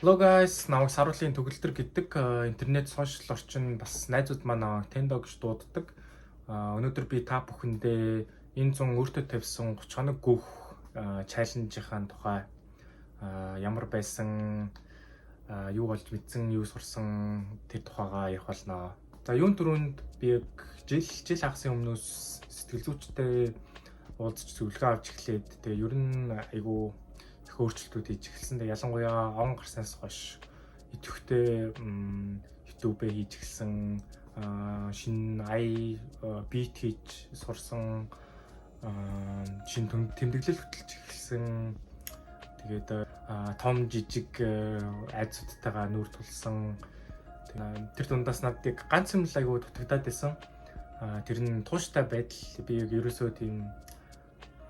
Hello guys, намайг Саруулын төгөлдөр гэдэг интернет сошиал орчин бас найзууд маань Tendo гэж дууддаг. Өнөөдөр би та бүхэндээ энэ 100 өөртөө тавьсан 30 хоног гүөх чаленжийн тухай ямар байсан, юу болж мэдсэн, юу сурсан тэр тухайгаа ярих болно. За юун түрүүнд би жил хагасын өмнөөс сэтгэл зүйчтэй уулзч зөвлөгөө авч эхлээд тэгээ ер нь айгу өөрчлөлтүүд хийж эхэлсэн. Тэгээ ялангуяа он гарснаас хойш идэвхтэй YouTube-ээ хийж эхэлсэн, шинэ beat хийж сурсан, шинэ тэмдэглэл хөтлөж эхэлсэн. Тэгээд том жижиг айцуудтайгаа нүүр тулсан. Тэр дундаас надад ганц юм л айгу дутагдаад байсан. Тэр нь тууштай байдал. Би ерөөсөө тийм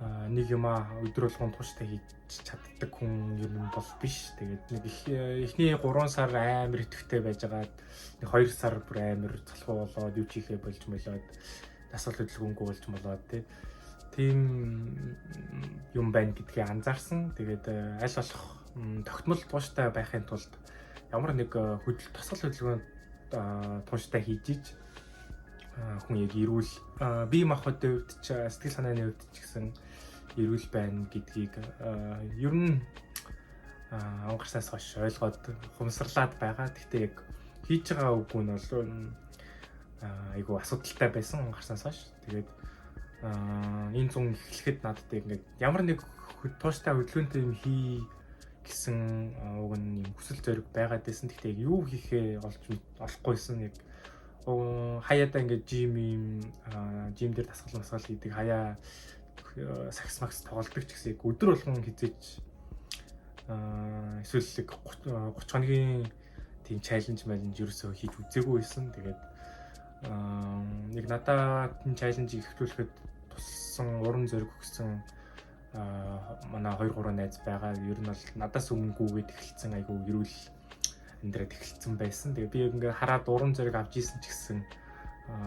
нэг юм өдөр болгон тууштай хийж чаддаг хүн юм бол биш. Тэгээд нэг эхний 3 сар амар идэвхтэй байжгаад 2 сар бүр амар залхуу болоод юу ч хийхээ болж молоод дасгал хөдөлгөөнгүй болж молоод тийм юм байна гэдгийг анзаарсан. Тэгээд аль болох тогтмол тууштай байхын тулд ямар нэг дасгал хөдөлгөөнд тууштай хийж хүн яг эрүүл бие махбодын хувьд ч сэтгэл санааны хувьд ч гэсэн эрүүл байна гэдгийг ер нь анхаарснаас хойш ойлгоод хумсарлаад байгаа. Гэхдээ яг хийж байгаа үгүй нь бол айгу асуудалтай байсан анхаарснаас хойш. Тэгээд энэ 100 эхлэхэд надад ингээд ямар нэг тууштай хөдөлгөөнтэй юм хий гэсэн уг нь юм хүсэл зориг байгаад байсан. Гэхдээ юу хийхээ олохгүйсэн. Яг хаяада ингээд жим дээр дасгал хийдэг, хаяа сакс макс тоглодог ч гэсэн өдөр болгон хизээч эсвэл 30 хоногийн тийм чаленж ерөөсөө хийж үзээгүй байсан. Тэгээд яг надад энэ чаленжийг эхлүүлэхэд туссан урам зориг өгсөн манай 2-3 найз байгаа. Ер нь бол надаас өмнөгүйгээд эхэлсэн айгу эрүүл амьдраад эхэлсэн байсан. Тэгээ би ингээ хараад урам зориг авч ийсэн ч гэсэн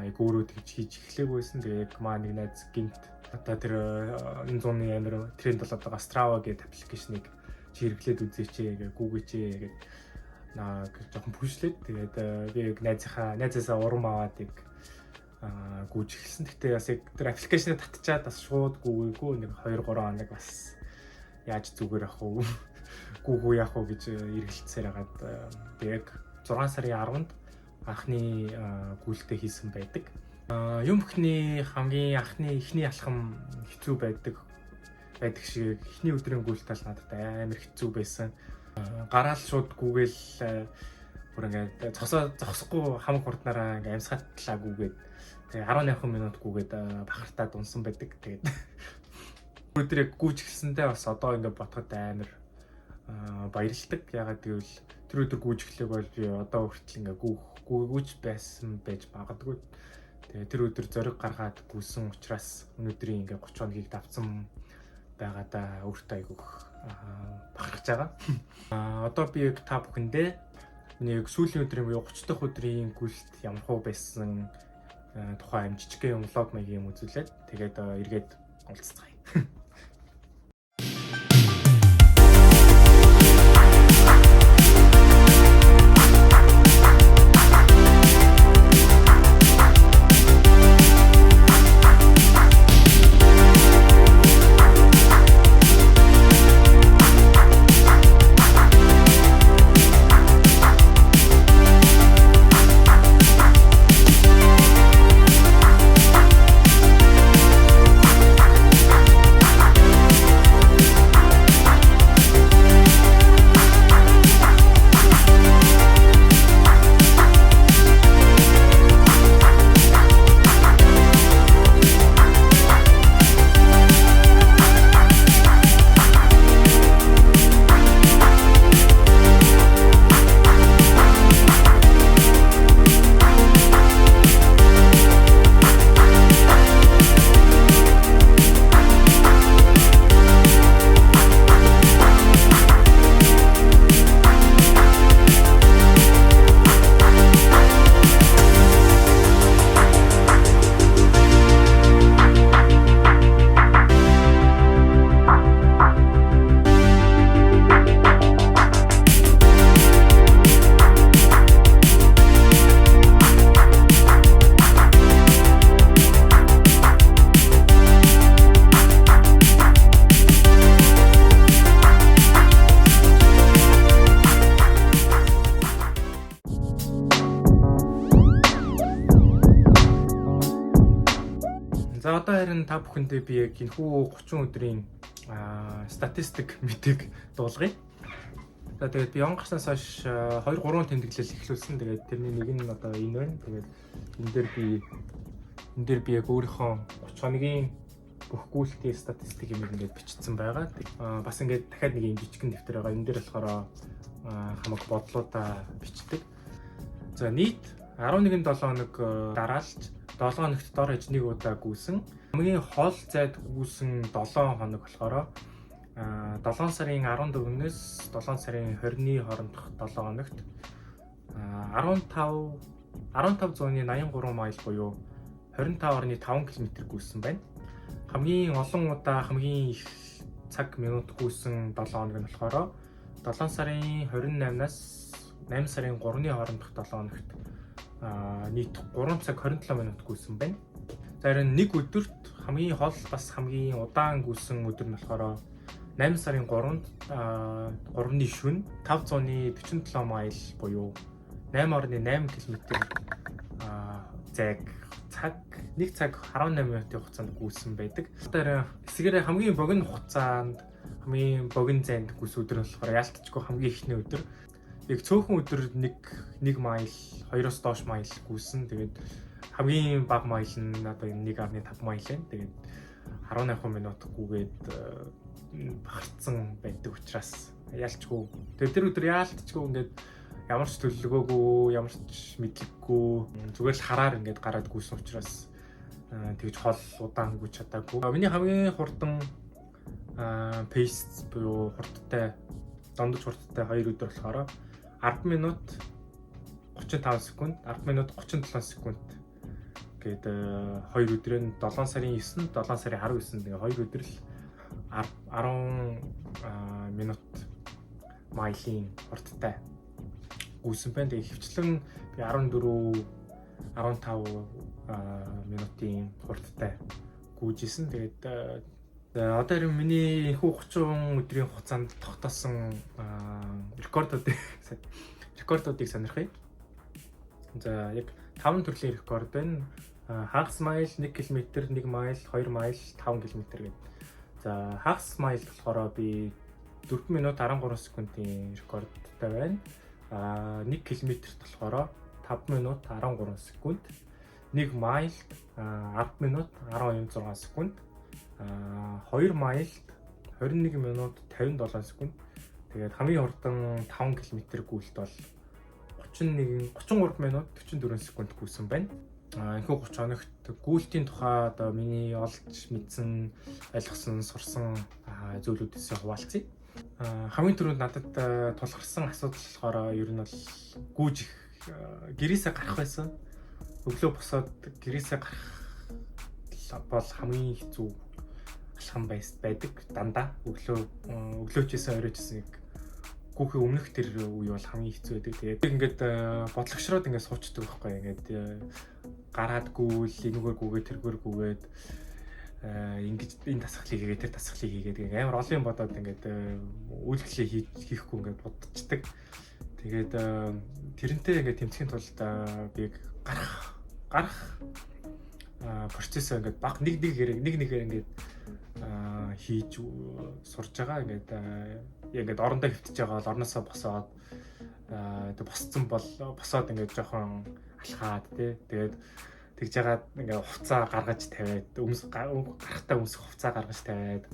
яг өөрөө тэгж хийж эхлэегүй байсан. Тэгээ яг маа нэг найз гинт одоо тэр энэ зууны амир тренд болоод байгаа Strava гэдэг аппликейшнийг хэрэглээд үзээч гээ гүүгээч гээд жоохон пүшлээд тэгээд би яг найзаасаа урам аваад яг гүйж эхэлсэн. Гэхдээ бас яг тэр аппликейшнийг татчаад бас шууд гүүгээгүй нэг 2-3 хоног бас яаж зүгээр ах уу гүүгүү яах вэ гэж эргэлцээр хагаад яг 6 сарын 10-нд анхны гүйлтээ хийсэн байдаг. Юм бүхний хамгийн эхний алхам хэцүү байдаг шиг эхний өдрийн гүйлтэл надад амар хэцүү байсан. Гараал шууд гүүгээл бүр ингээд зогсохгүй хамаг хурднараа ингээд амьсгалтлаа гүүгээд тэгээ 18 минут гүүгээд бахартаа дунсан байдаг. Тэгээд өдөр яг гүйж эхэлсэндээ бас одоо ингээд ботход амар баярлдаг. Ягаад гэвэл тэр өдөр гүйж эхлэх бол би одоо хүртэл ингээ гүйж байсан байж магадгүй. Тэгээ тэр өдөр зориг гаргаад гүйсэн учраас өнөөдрийн ингээ 30 хоногийг давцсан байгаадаа өөртөө айгүйх бахархаж байгаа. Одоо би яг та бүхэндээ нэг сүүлийн өдрийн 30 дахь өдрийн гүйлт ямар хөө байсан тухай жижигхэн влог маягийн үзүүлээд тэгээд эргээд уулзцгаая. нь та бүхэндээ би яг энэхүү 30 өдрийн статистик мэдээ дуулгая. За тэгээд би он гарснаас хойш 2-3 тэмдэглэл эхлүүлсэн. Тэгээд тэрний нэг нь одоо энэ байна. Тэгээд энэ дээр би яг өөрийнхөө 30 хоногийн бүх гүйлтийн статистик юм ингээд бичсэн байгаа. Бас ингээд дахиад нэг юм жижигхэн дэвтэр байгаа. Энэ дээр болохоор хамаг бодлуудаа бичдэг. За нийт 11-7 хоног дараалж 7 хоногт дор хэж нэг удаа гүйсэн. Хамгийн хол зайд гүйсэн 7 хоног болохоор 7 сарын 14-өөс 7 сарын 20-ны хоорондох 7 хоногт 1583 майл буюу 25.5 км гүйсэн байна. Хамгийн олон удаа хамгийн их цаг минут гүйсэн 7 хоног нь болохоор 7 сарын 28-наас 8 сарын 3-ны хоорондох 7 хоногт нийт 3 цаг 27 минут гүйсэн байна. За харин нэг өдөрт хамгийн хол бас хамгийн удаан гүйсэн өдөр нь болохоор 8 сарын 3-нд 3-ны шөнө 547 майл буюу 8.8 км цаг 1 цаг 18 минутын хугацаанд гүйсэн байдаг. Тэгэхээр эсвэрээ хамгийн богино хугацаанд хамгийн богино зайд гүйсэн өдөр нь болохоор яалтчгүй хамгийн ихний өдөр. Яг цөөхөн өдөр 1 майл 2-оос доош майл гүйсэн. Тэгээд хамгийн бага майл нь одоо 1.5 майл байна. Тэгээд 18 минут гүйгээд багцсан байдаг учраас яалтчгүй. Тэгээд тэр өдөр яалтчгүй ингээд ямар ч төлөвлөгөөгүй, ямар ч мэдлэггүй зүгээр л хараар ингээд гараад гүйсэн учраас тэгж хол удаан гүйж чадаагүй. Миний хамгийн хурдан пейс буюу хурдтай дондож хурдтай 2 өдөр болохоор 10 минут 35 секунд, 10 минут 37 секунд гээд 2 өдрийн 7 сарын 9, 7 сарын 19 тэгээ 2 өдөр л 10 минут майлын хурдтай гүйсэн байна. Тэгээ хөвчлэн би 14 15 минутын хурдтай гүйжсэн. Тэгээд одоо хэрэг миний энэхүү 30 өдрийн хугацаанд тогтоосон рекордуудыг сонирхъя. За яг 5 төрлийн рекорд байна. Хагас майл 1 км, 1 майл, 2 майл, 5 км гэдэг. За хагас майл болохоор би 4 минут 13 секундын рекордтай байна. 1 км-т болохоор 5 минут 13 секунд, 1 майл 10 минут 12.6 секунд, 2 майл 21 минут 57 секунд. Тэгээд хамгийн хурдан 5 км гүйлт бол 33 минут 44 секунд гүйсэн байна. Энэхүү 30 хоногт гүйлтийн тухай одоо миний олж мэдсэн, ойлгосон, сурсан зүйлүүдээс хуваалцъя. Хамгийн түрүүнд надад тулгарсан асуудал болохоор ер нь бол гүйж гэрээсээ гарах байсан. Өглөө босоод гэрээсээ гарах бол хамгийн хэцүү алхам байдаг дандаа. Өглөөчөөсөө оройчсэн гүүхийн өмнөх тэр үе бол хамгийн хэцүү байдаг. Тэгээд ингээд бодлогошроод ингээд суучдаг байхгүй. Ингээд гараад гүйл, энэгээр гүгээд тэргээр гүгээд ингэж энэ дасгалыг хийгээд тэр дасгалыг хийгээд амар олон бодоод ингээд үйлчлээ хийхгүй ингээд бодчихдаг. Тэгээд тэрнтэй ингээд тэмцэхийн тулд би гарах процессыг ингээд баг нэг нэгээр ингээд хийж сурж байгаа. Ингээд орондоо хөвтөж байгаа бол орноосоо босоод босцсон бол босоод ингээд жоохон алхаад тэгээд тэгж яагаад ингээ хувцаа гаргаж тавиад гарахтаа өмсөх хувцаа гаргаж тавиад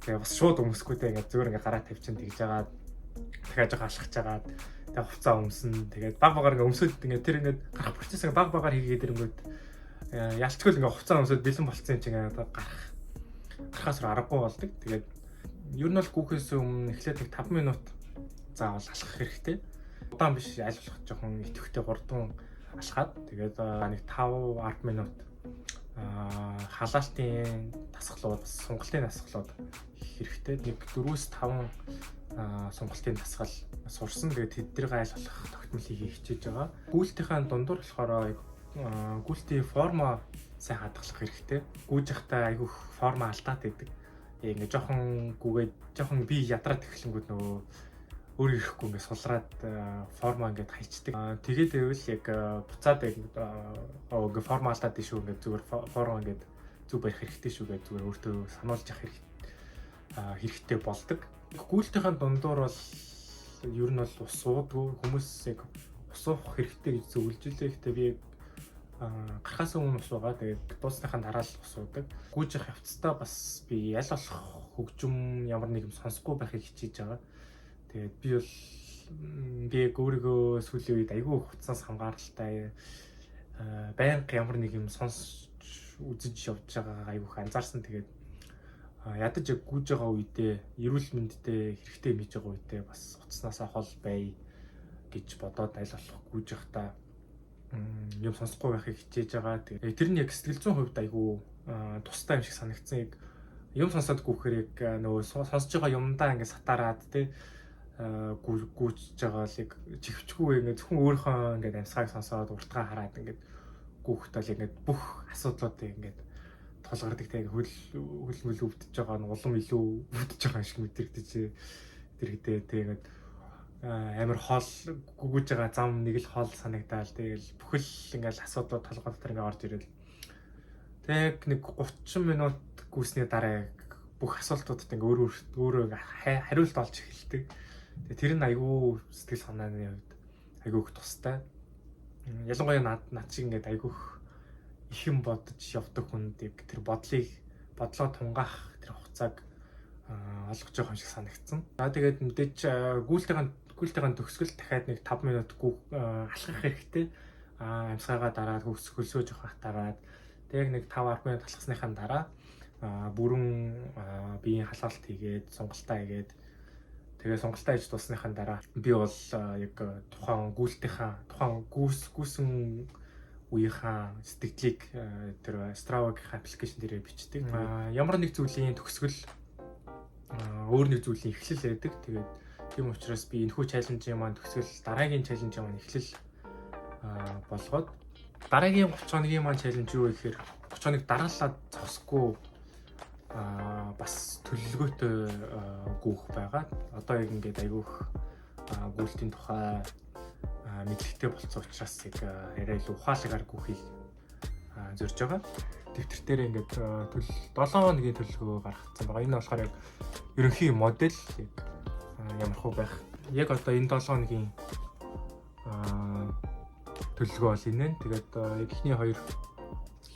тэгээ бас шууд өмсөхгүйтэй ингээ зүгээр ингээ гараа тавьчин тэгж яагаад дахиад жоо алхаж жагаад тэгээ хувцаа өмсөн тэгээд баг багаар ингээ өмсөд ингээ тэр ингээ гарах процессыг баг багаар хийгээд ирэнгүүт ялчгүй ингээ хувцаа өмсөд бэлэн болцсон юм чинь ингээ гарахаас аргагүй болдог. Тэгээд ер нь бол гүүхээс өмнө эхлээд нэг 5 минут заавал алхах хэрэгтэй. Удаан биш, аль болох жоохон идэвхтэй 3 алхаад тэгээд нэг 5-10 минут халаалтын дасгалууд, сонголтын дасгалууд хийх хэрэгтэй. Нэг 4-5 сонголтын дасгал сурсан. Тэгээд тэднийг аль болох тогтмолыг хийх хичээж байгаа. Гүйлтийн дундуур болохоор гүйлтийн форма сайн хадгалах хэрэгтэй. Гүйж явахдаа айгүйх форма алдаад байдаг. Ингээ жоохон гүгээд жоохон би ядраад эхлэнгүүд нөгөө өөр ирэхгүй ингээ сулраад форма ингээ хайчдаг. Тэгээд байвал яг буцаад ингээ форма алдаад шүү ингээ зүгээр форма ингээ зүг барих хэрэгтэй шүү гэж зүгээр өөртөө сануулж явах хэрэгтэй болдог. Гүйлтийн дундуур бол ер нь бол ус уудгүй, хүмүүсийг ус уух хэрэгтэй гэж зөвлөжлээ. Гэхдээ би гарахаас өмнө ус уугаа. Тэгээд дуусныхаа дараа л ус уудаг. Гүйж явах явцдаа бас би аль болох хөгжим ямар нэг юм сонсохгүй байхыг хичээж байгаа. Тэгээд би өөрийгөө сүүлийн үед айгүй хуцаас хамгаалалтай байнга ямар нэг юм сонсч үзэж явж байгаа айгүйх анзаарсан. Тэгээд ядаж яг гүйж байгаа үедээ эрүүл мэндэд хэрэгтэй юм хийж байгаа үедээ бас утаснасаа хол бай гэж бодоод аль болох гүйж явахдаа юм сонсохгүй байхыг хичээж байгаа. Тэгээд тэр нь яг сэтгэл зүйн хувьд айгүй тустай юм шиг санагдсан. Юм сонсоод гүйхээр яг нөгөө сонсож байгаа юмдаа ингээд сатараад гүйж байгаа л яг чихвчгүй ингээд зөвхөн өөрийнхөө ингээд амьсгааг сонсоод уртгаа хараад ингээд гүйхтэл ингээд бүх асуудлуудыг ингээд толгардаг. Тэгээ хөл өвдөж байгаа нь улам илүү өвдөж байгаа шиг мэдэрдэж тэрэгдээ тэгээд амар хоол гүгэж байгаа зам нэг л хоол санагдаал. Тэгэл бүхэл ингээд асуудлууд толгойд дотор ингээд орж ирэл. Тэг нэг 30 минут гүйсний дараа бүх асуултуудад ингээд өөрөө хариулт олж эхэлдэг. Тэгээ тэр нь айгүй сэтгэл санааны хувьд айгүйх тустай. Ялангуяа над шиг ингээд айгүйх их юм бодож явдаг хүнд яг тэр бодлоо тунгаах тэр хугацааг олгож байгаа юм шиг санагдсан. За тэгээд мэдээж гүйлтийн төгсгөл дахиад нэг 5 минут алхах хэрэгтэй. Амьсгаагаа дараад хөлсөөж явах дараад тэг нэг 5-10 минут алхасныхаа дараа бүрэн биеийн халаалт хийгээд сунгалтаа хийгээд тэгээ сунгалтаа хийж дуусныхаа дараа би бол яг тухайн гүйсэн үеийнхаа сэтгэлийг тэр Strava-гийн аппликейшн дээрээ бичдэг. Ямар нэг зүйлийн төгсгөл өөр нэг зүйлийн эхлэл байдаг. Тэгээд тийм учраас би энэхүү чаленжийн маань төгсгөл дараагийн чаленжийн маань эхлэл болгоод дараагийн 30 хоногийн маань чаленж юу гэхээр 30 хоног дараалаад зогсохгүй бас төлөвлөгөөтэй гүйх байгаа. Одоо яг ингээд айгүйх гүйлтийн тухай мэдлэгтэй болцсон учраас яг арай илүү ухаалгаар гүйхийг зорж байгаа. Дэвтэр дээр ингээд 7 хоногийн төлөвлөгөө гаргацсан байгаа. Энэ болохоор яг ерөнхий модель яг ямар хөө байх. Яг одоо энэ 7 хоногийн төлөвлөгөө бол энэ. Тэгээд яг эхний хоёр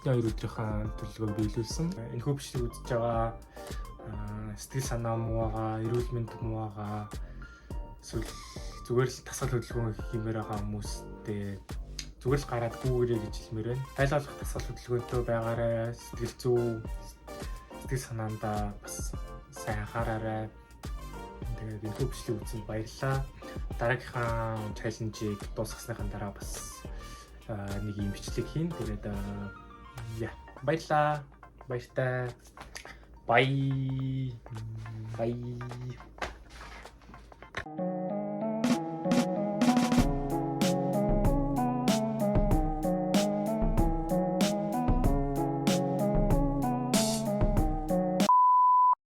өдрийнхаа төлөвлөгөөг биелүүлсэн. Энэхүү бичлэг үзэж байгаа сэтгэл санаа муу байгаа, эрүүл мэнд муу байгаа, эсвэл зүгээр л тасгал хөдөлгөөн хиймээр байгаа хүмүүстэй зүгээр л гараад гүүгэрэй гэж хэлмээр байна. Аль болох тасгал хөдөлгөөнтэй байгаарай. Сэтгэл санаандаа бас сайн анхаараарай. Тэгээд энэхүү бичлэг үзсэнд баярлалаа. Дараагийнхаа чаленжийг дуусгасныхаа дараа бас нэг юм бичлэг хийн. Тэгээд баярлалаа. Баяртай. Bye.